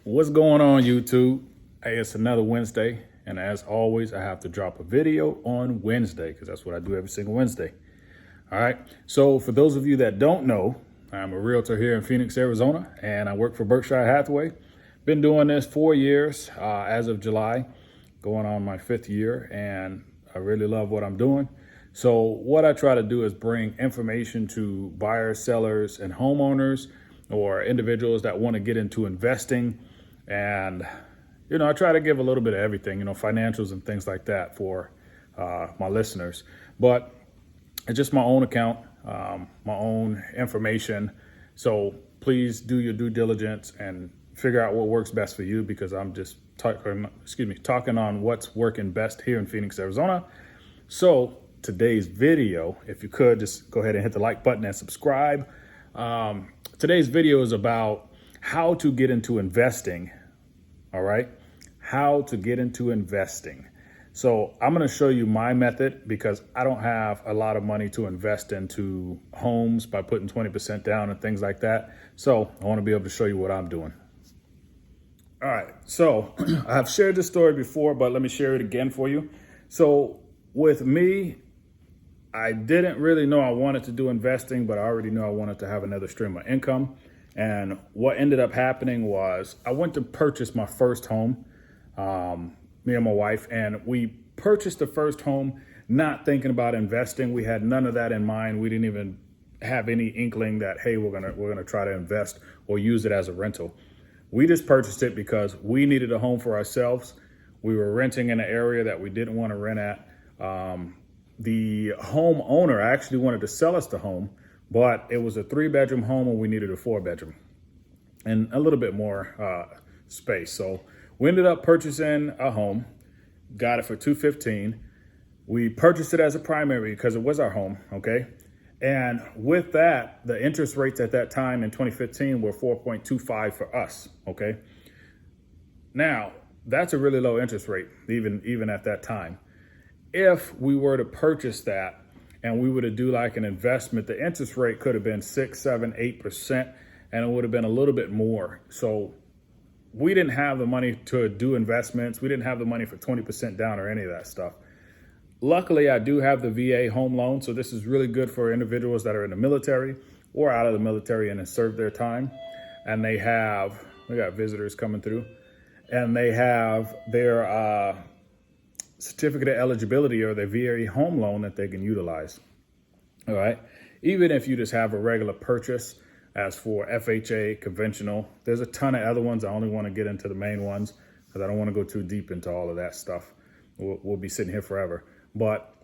What's going on, YouTube? Hey, it's another Wednesday, and as always, I have to drop a video on Wednesday because that's what I do every single Wednesday. All right. So, for those of you that don't know, I'm a realtor here in Phoenix, Arizona, and I work for Berkshire Hathaway. Been doing this 4 years as of July, going on my 5th year, and I really love what I'm doing. So, what I try to do is bring information to buyers, sellers, and homeowners or individuals that want to get into investing. And, I try to give a little bit of everything, financials and things like that for my listeners. But it's just my own account, my own information. So please do your due diligence and figure out what works best for you, because I'm just talking on what's working best here in Phoenix, Arizona. So today's video, if you could just go ahead and hit the like button and subscribe. Today's video is about how to get into investing. All right. How to get into investing. So I'm going to show you my method because I don't have a lot of money to invest into homes by putting 20% down and things like that. So I want to be able to show you what I'm doing. All right. So I've shared this story before, but let me share it again for you. So with me, I didn't really know I wanted to do investing, but I already knew I wanted to have another stream of income. And what ended up happening was I went to purchase my first home, me and my wife, and we purchased the first home not thinking about investing. We had none of that in mind. We didn't even have any inkling that, hey, we're gonna try to invest or use it as a rental. We just purchased it because we needed a home for ourselves. We were renting in an area that we didn't want to rent at. The homeowner actually wanted to sell us the home, but it was a 3-bedroom home and we needed a 4-bedroom and a little bit more space. So we ended up purchasing a home, got it for $215,000. We purchased it as a primary because it was our home, okay? And with that, the interest rates at that time in 2015 were 4.25 for us, okay? Now, that's a really low interest rate, even at that time. If we were to purchase that and we were to do like an investment, the interest rate could have been 6, 7, 8%, and it would have been a little bit more. So we didn't have the money to do investments. We didn't have the money for 20% down or any of that stuff. Luckily, I do have the VA home loan. So this is really good for individuals that are in the military or out of the military and have served their time. And we got visitors coming through, and they have their certificate of eligibility or their VA home loan that they can utilize. All right. Even if you just have a regular purchase, as for FHA, conventional, there's a ton of other ones. I only want to get into the main ones because I don't want to go too deep into all of that stuff. We'll be sitting here forever. But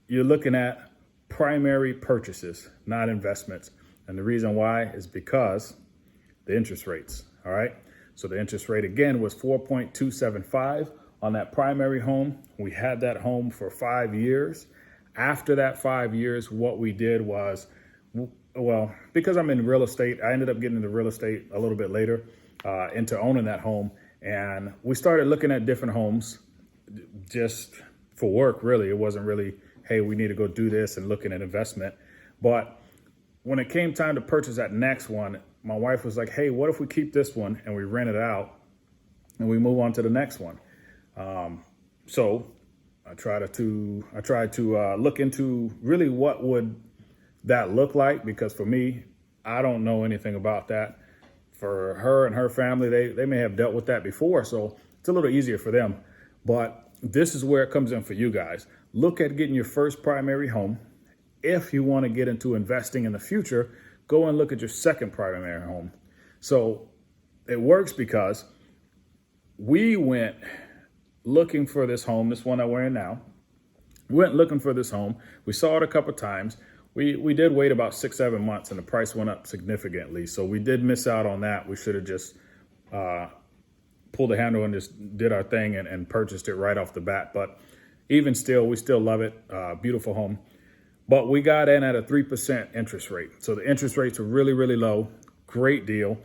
you're looking at primary purchases, not investments. And the reason why is because the interest rates. All right. So the interest rate again was 4.275 on that primary home. We had that home for 5 years. After that 5 years, what we did was, well, because I'm in real estate, I ended up getting into real estate a little bit later, into owning that home. And we started looking at different homes just for work, really. It wasn't really, hey, we need to go do this and looking at investment. But when it came time to purchase that next one, my wife was like, hey, what if we keep this one and we rent it out and we move on to the next one? So I tried to look into really what would that look like, because for me, I don't know anything about that. For her and her family, they may have dealt with that before, so it's a little easier for them. But this is where it comes in for you guys. Look at getting your first primary home. If you want to get into investing in the future, go and look at your second primary home. So it works because we went looking for this home, this one that we're in now. We went looking for this home. We saw it a couple times. We did wait about 6, 7 months and the price went up significantly. So we did miss out on that. We should have just pulled the handle and just did our thing and purchased it right off the bat. But even still, we still love it. Beautiful home. But we got in at a 3% interest rate. So the interest rates are really, really low. Great deal.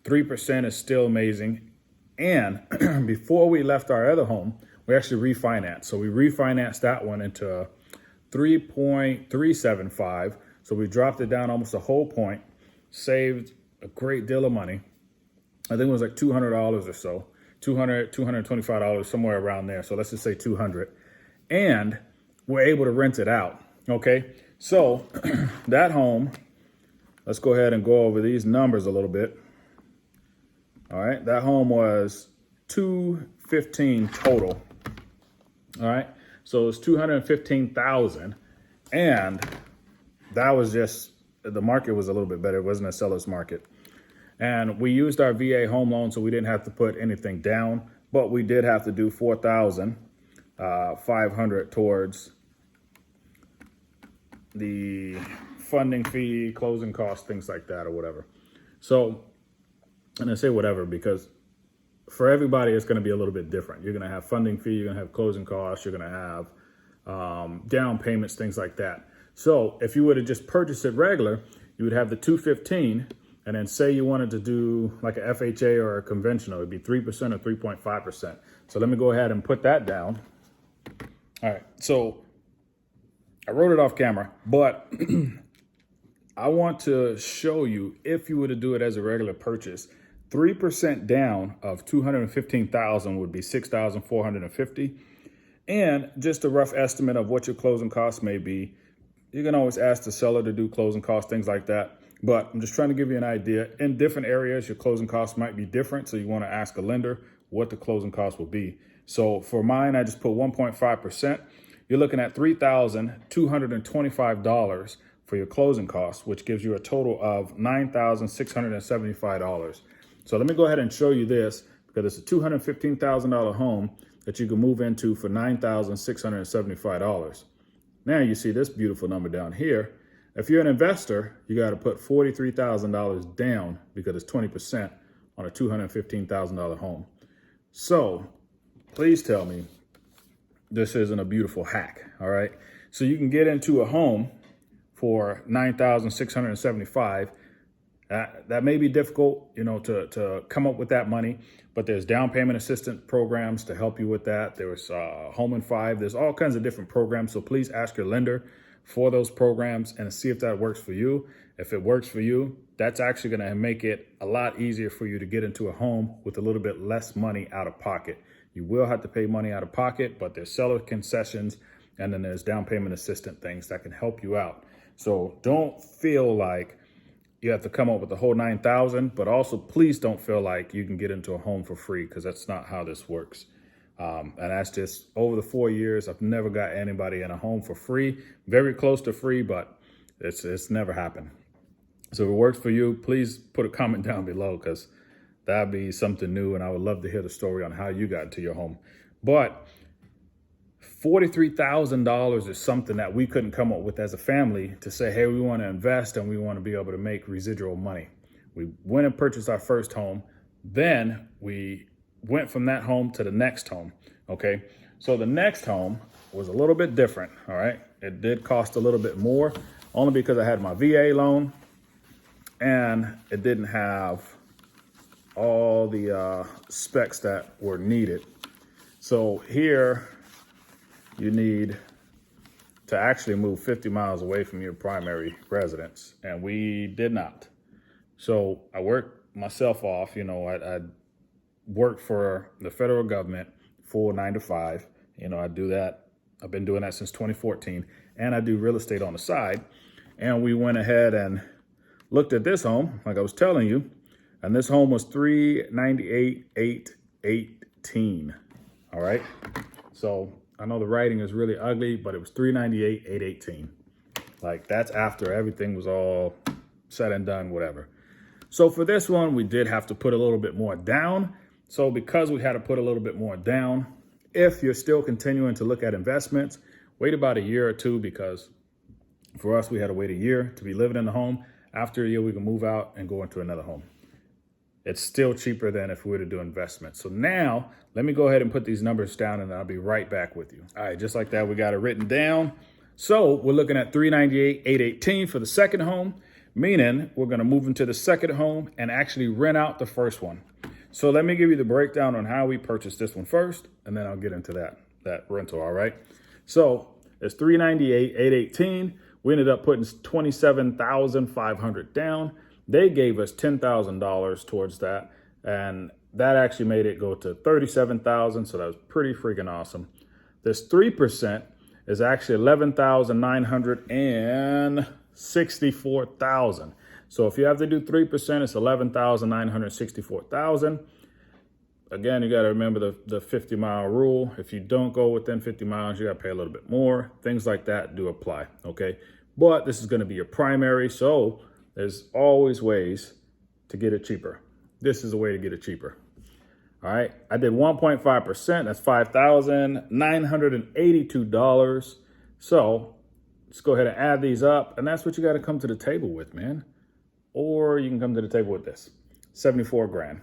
3% is still amazing. And before we left our other home, we actually refinanced. So we refinanced that one into 3.375. So we dropped it down almost a whole point, saved a great deal of money. I think it was like $200 or so, $225, somewhere around there. So let's just say 200, and we're able to rent it out. Okay, so that home, let's go ahead and go over these numbers a little bit. All right, that home was $215 total. All right, so it's $215,000, and that was just, the market was a little bit better. It wasn't a seller's market. And we used our VA home loan, so we didn't have to put anything down, but we did have to do $4,500 towards the funding fee, closing costs, things like that, or whatever. So, and I say whatever because for everybody, it's going to be a little bit different. You're going to have funding fee, you're going to have closing costs, you're going to have down payments, things like that. So if you were to just purchase it regular, you would have the 215, and then say you wanted to do like a FHA or a conventional, it'd be 3% or 3.5%. So let me go ahead and put that down. All right, so I wrote it off camera, but I want to show you, if you were to do it as a regular purchase, 3% down of $215,000 would be $6,450. And just a rough estimate of what your closing costs may be. You can always ask the seller to do closing costs, things like that. But I'm just trying to give you an idea. In different areas, your closing costs might be different. So you want to ask a lender what the closing costs will be. So for mine, I just put 1.5%. You're looking at $3,225 for your closing costs, which gives you a total of $9,675. So let me go ahead and show you this, because it's a $215,000 home that you can move into for $9,675. Now you see this beautiful number down here. If you're an investor, you got to put $43,000 down because it's 20% on a $215,000 home. So please tell me this isn't a beautiful hack. All right. So you can get into a home for $9,675. That may be difficult, to come up with that money, but there's down payment assistance programs to help you with that. There's Home in 5. There's all kinds of different programs. So please ask your lender for those programs and see if that works for you. If it works for you, that's actually going to make it a lot easier for you to get into a home with a little bit less money out of pocket. You will have to pay money out of pocket, but there's seller concessions, and then there's down payment assistant things that can help you out. So don't feel like you have to come up with the whole $9,000, but also please don't feel like you can get into a home for free, because that's not how this works. And that's just over the 4 years, I've never got anybody in a home for free. Very close to free, but it's never happened. So if it works for you, please put a comment down below, because that'd be something new, and I would love to hear the story on how you got into your home. But $43,000 is something that we couldn't come up with as a family to say, hey, we want to invest and we want to be able to make residual money. We went and purchased our first home. Then we went from that home to the next home. Okay. So the next home was a little bit different. All right. It did cost a little bit more, only because I had my VA loan and it didn't have all the specs that were needed. So here, you need to actually move 50 miles away from your primary residence, and we did not. So I worked myself off. I worked for the federal government, full 9 to 5. I do that. I've been doing that since 2014, and I do real estate on the side. And we went ahead and looked at this home, like I was telling you, and this home was $398,818. All right. So I know the writing is really ugly, but it was $398,818. Like, that's after everything was all said and done, whatever. So for this one, we did have to put a little bit more down. So because we had to put a little bit more down, if you're still continuing to look at investments, wait about a year or two, because for us, we had to wait a year to be living in the home. After a year, we can move out and go into another home. It's still cheaper than if we were to do investments. So now let me go ahead and put these numbers down, and I'll be right back with you. All right, just like that, we got it written down. So we're looking at $398,818 for the second home, meaning we're going to move into the second home and actually rent out the first one. So let me give you the breakdown on how we purchased this one first, and then I'll get into that rental. All right. So it's $398,818. We ended up putting $27,500 down. They gave us $10,000 towards that. And that actually made it go to 37,000. So that was pretty freaking awesome. This 3% is actually 11,964,000. So if you have to do 3%, it's 11,964,000. Again, you got to remember the 50-mile rule. If you don't go within 50 miles, you got to pay a little bit more. Things like that do apply, okay? But this is going to be your primary, so there's always ways to get it cheaper. This is a way to get it cheaper. All right, I did 1.5%. That's $5,982. So let's go ahead and add these up, and that's what you got to come to the table with, man. Or you can come to the table with this, 74 grand.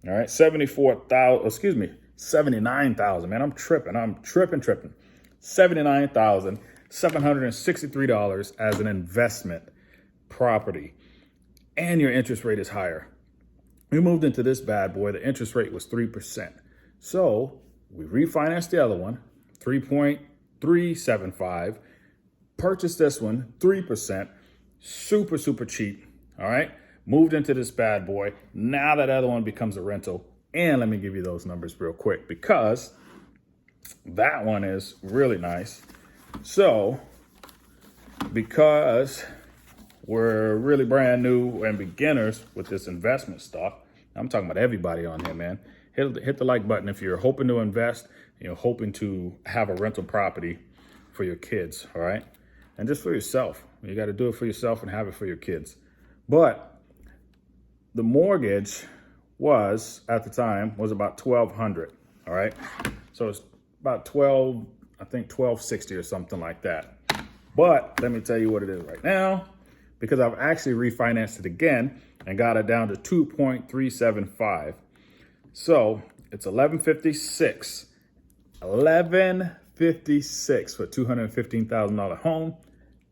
All right, 79,000, man. I'm tripping. $79,763 as an investment property. And your interest rate is higher. We moved into this bad boy. The interest rate was 3%. So we refinanced the other one, 3.375. Purchased this one, 3%. Super, super cheap. All right. Moved into this bad boy. Now that other one becomes a rental. And let me give you those numbers real quick because that one is really nice. So because we're really brand new and beginners with this investment stuff, I'm talking about everybody on here, man. Hit the like button if you're hoping to invest, hoping to have a rental property for your kids, all right? And just for yourself. You got to do it for yourself and have it for your kids. But the mortgage was, at the time, was about $1,200, all right? So it's about $1,260 or something like that. But let me tell you what it is right now, because I've actually refinanced it again and got it down to 2.375. So it's $1,156. $1,156 for a $215,000 home.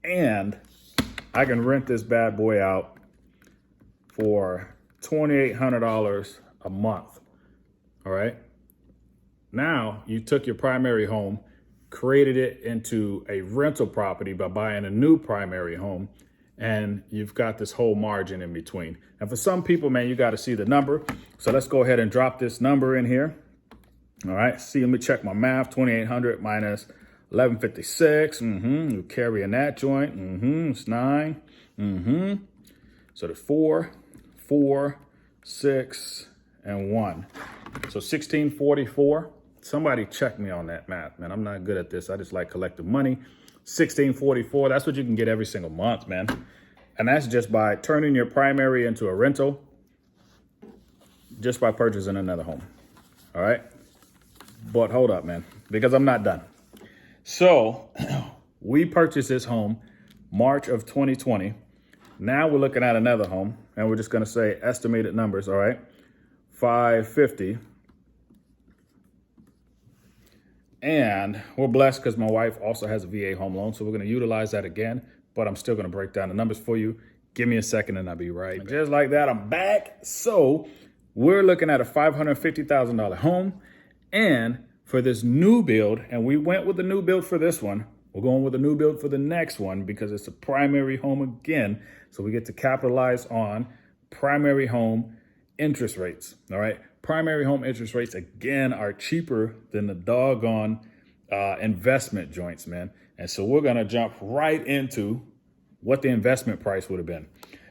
And I can rent this bad boy out for $2,800 a month. All right. Now you took your primary home, created it into a rental property by buying a new primary home, and you've got this whole margin in between. And for some people, man, you got to see the number. So let's go ahead and drop this number in here. All right. See, let me check my math. 2,800 minus 1156. You're carrying that joint. It's 9. So the 4, 6, and 1. So 1644. Somebody check me on that math, man. I'm not good at this. I just like collecting money. 1644. That's what you can get every single month, man. And that's just by turning your primary into a rental, just by purchasing another home. All right. But hold up, man, because I'm not done. So we purchased this home March of 2020. Now we're looking at another home, and we're just going to say estimated numbers. All right. 550. And we're blessed because my wife also has a VA home loan. So we're going to utilize that again, but I'm still going to break down the numbers for you. Give me a second and I'll be right back. Just like that, I'm back. So we're looking at a $550,000 home. And for this new build, and we went with the new build for this one, we're going with a new build for the next one because it's a primary home again. So we get to capitalize on primary home interest rates. All right. Primary home interest rates, again, are cheaper than the doggone investment joints, man. And so we're going to jump right into what the investment price would have been.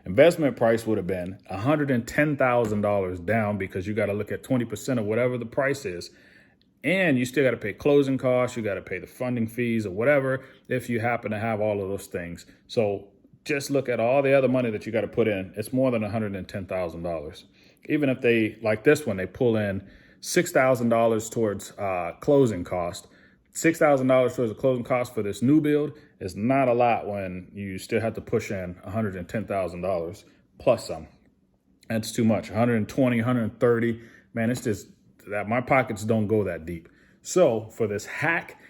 Investment price would have been $110,000 down because you got to look at 20% of whatever the price is. And you still got to pay closing costs. You got to pay the funding fees or whatever if you happen to have all of those things. So just look at all the other money that you got to put in. It's more than $110,000. Even if they, like this one, they pull in $6,000 towards closing cost. $6,000 towards the closing cost for this new build is not a lot when you still have to push in $110,000 plus some. That's too much. 120, 130. Man, it's just that my pockets don't go that deep. So for this hack,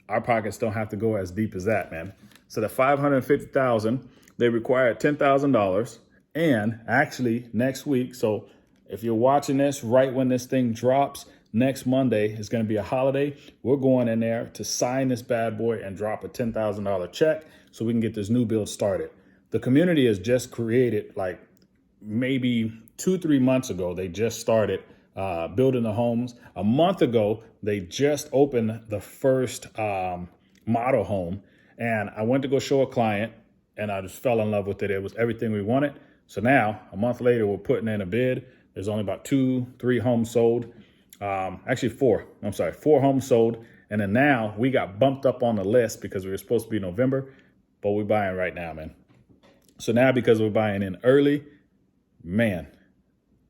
our pockets don't have to go as deep as that, man. So the $550,000, they require $10,000. And actually next week, so if you're watching this right when this thing drops, next Monday is going to be a holiday. We're going in there to sign this bad boy and drop a $10,000 check so we can get this new build started. The community is just created like maybe 2-3 months ago, they just started building the homes. A month ago, they just opened the first model home. And I went to go show a client and I just fell in love with it. It was everything we wanted. So now, a month later, we're putting in a bid. There's only about 2-3 homes sold. Actually, 4. I'm sorry, 4 homes sold. And then now we got bumped up on the list because we were supposed to be November, but we're buying right now, man. So now because we're buying in early, man,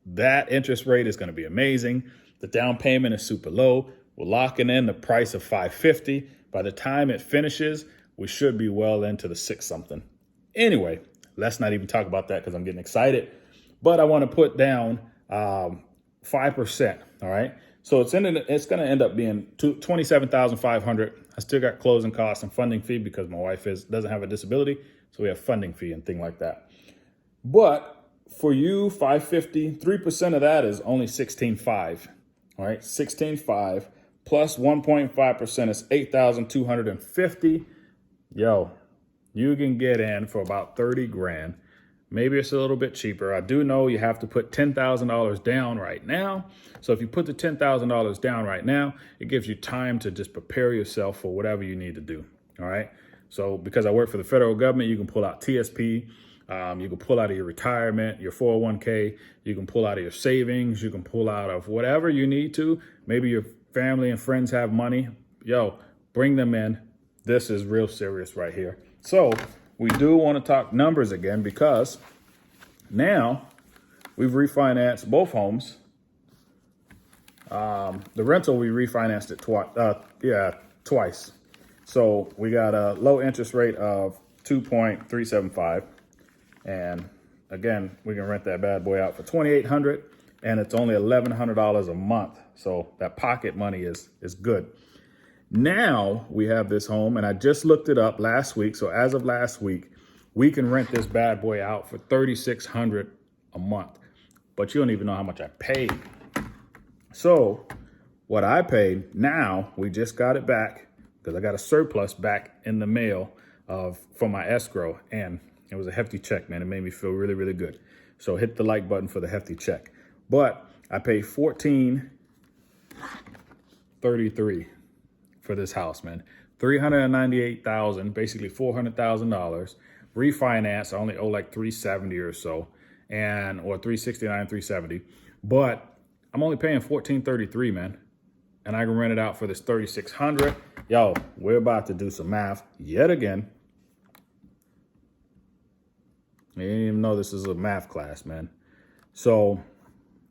that interest rate is going to be amazing. The down payment is super low. We're locking in the price of $550. By the time it finishes, we should be well into the 6 something. Anyway, let's not even talk about that because I'm getting excited. But I want to put down 5%. All right. So it's going to end up being $27,500. I still got closing costs and funding fee because my wife doesn't have a disability. So we have funding fee and thing like that. But for you, $550, 3% of that is only $16,500. All right. $16,500 plus 1.5% is $8,250. Yo, you can get in for about 30 grand. Maybe it's a little bit cheaper. I do know you have to put $10,000 down right now. So if you put the $10,000 down right now, it gives you time to just prepare yourself for whatever you need to do. All right. So because I work for the federal government, you can pull out TSP. You can pull out of your retirement, your 401k. You can pull out of your savings. You can pull out of whatever you need to. Maybe your family and friends have money. Yo, bring them in. This is real serious right here. So we do want to talk numbers again because now we've refinanced both homes. The rental, we refinanced it twice. So we got a low interest rate of 2.375. And again, we can rent that bad boy out for $2,800 and it's only $1,100 a month. So that pocket money is good. Now we have this home and I just looked it up last week. So as of last week, we can rent this bad boy out for $3,600 a month, but you don't even know how much I paid. So what I paid now, we just got it back because I got a surplus back in the mail from my escrow. And it was a hefty check, man. It made me feel really, really good. So hit the like button for the hefty check. But I paid $1,433 for this house, man. $398,000, basically $400,000. Refinance, I only owe like $370 or so, or $369, $370. But I'm only paying $1,433, man. And I can rent it out for this $3,600. Yo, we're about to do some math yet again. I didn't even know this is a math class, man. So,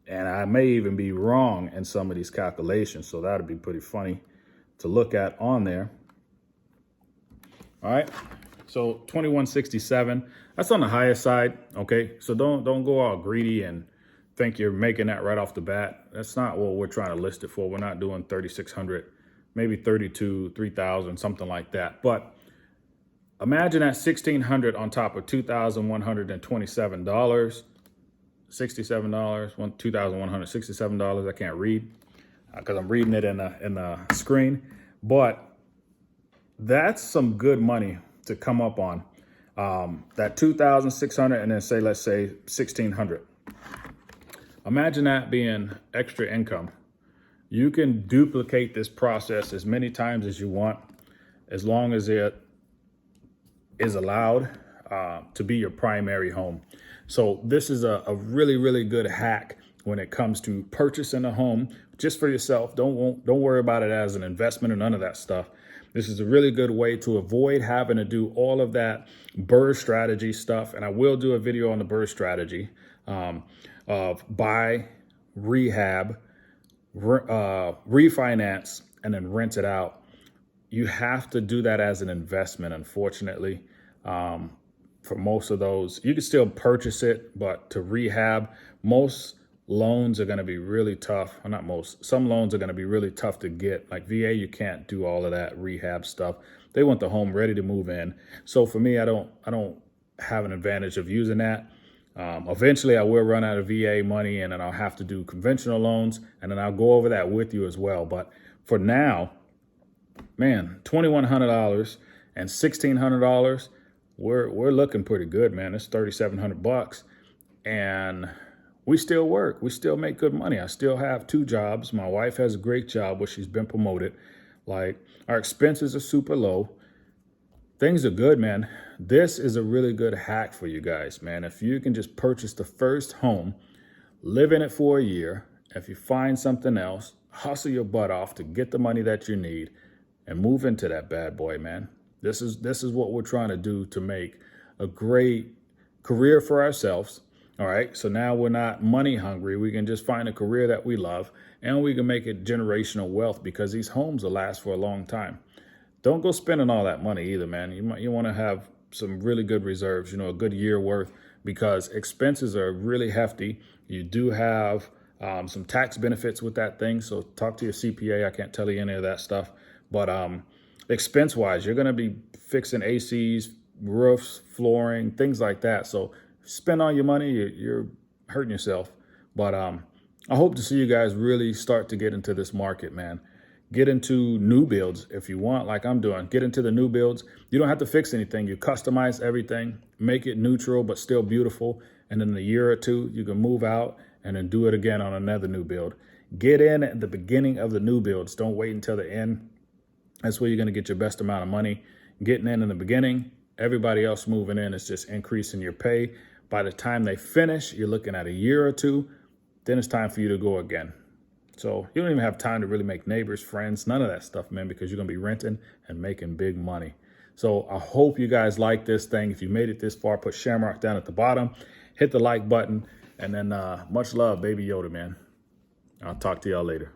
and I may even be wrong in some of these calculations. So that'd be pretty funny to look at on there. All right. So 2167, that's on the higher side. Okay. So don't go all greedy and think you're making that right off the bat. That's not what we're trying to list it for. We're not doing 3,600, maybe 32, 3,000, something like that. But imagine that 1,600 on top of $2,127, $67, $2,167. I can't read because I'm reading it in the screen, but that's some good money to come up on. That 2,600 and then let's say 1,600. Imagine that being extra income. You can duplicate this process as many times as you want, as long as it is allowed to be your primary home. So this is a really, really good hack when it comes to purchasing a home just for yourself. Don't worry about it as an investment or none of that stuff. This is a really good way to avoid having to do all of that BRRRR strategy stuff. And I will do a video on the BRRRR strategy of buy, rehab, refinance, and then rent it out. You have to do that as an investment, unfortunately. For most of those, you can still purchase it, but to rehab, most loans are going to be really tough. Well, not most, some loans are going to be really tough to get. Like VA, you can't do all of that rehab stuff. They want the home ready to move in. So for me, I don't have an advantage of using that. Eventually I will run out of VA money and then I'll have to do conventional loans, and then I'll go over that with you as well. But for now, man, $2,100 and $1,600, we're looking pretty good, man. It's $3,700, and we still work. We still make good money. I still have 2 jobs. My wife has a great job where she's been promoted. Like, our expenses are super low. Things are good, man. This is a really good hack for you guys, man. If you can just purchase the first home, live in it for a year. If you find something else, hustle your butt off to get the money that you need and move into that bad boy, man. This is what we're trying to do to make a great career for ourselves. All right. So now we're not money hungry. We can just find a career that we love, and we can make it generational wealth, because these homes will last for a long time. Don't go spending all that money either, man. You want to have some really good reserves, a good year worth, because expenses are really hefty. You do have some tax benefits with that thing. So talk to your CPA. I can't tell you any of that stuff. But expense wise, you're going to be fixing ACs, roofs, flooring, things like that. So spend all your money, you're hurting yourself. But I hope to see you guys really start to get into this market, man. Get into new builds if you want, like I'm doing. Get into the new builds. You don't have to fix anything. You customize everything, make it neutral but still beautiful. And in a year or 2, you can move out and then do it again on another new build. Get in at the beginning of the new builds. Don't wait until the end. That's where you're going to get your best amount of money. Getting in the beginning, everybody else moving in is just increasing your pay. By the time they finish, you're looking at a year or 2. Then it's time for you to go again. So you don't even have time to really make neighbors, friends, none of that stuff, man, because you're going to be renting and making big money. So I hope you guys like this thing. If you made it this far, put Shamrock down at the bottom, hit the like button, and then much love, Baby Yoda, man. I'll talk to y'all later.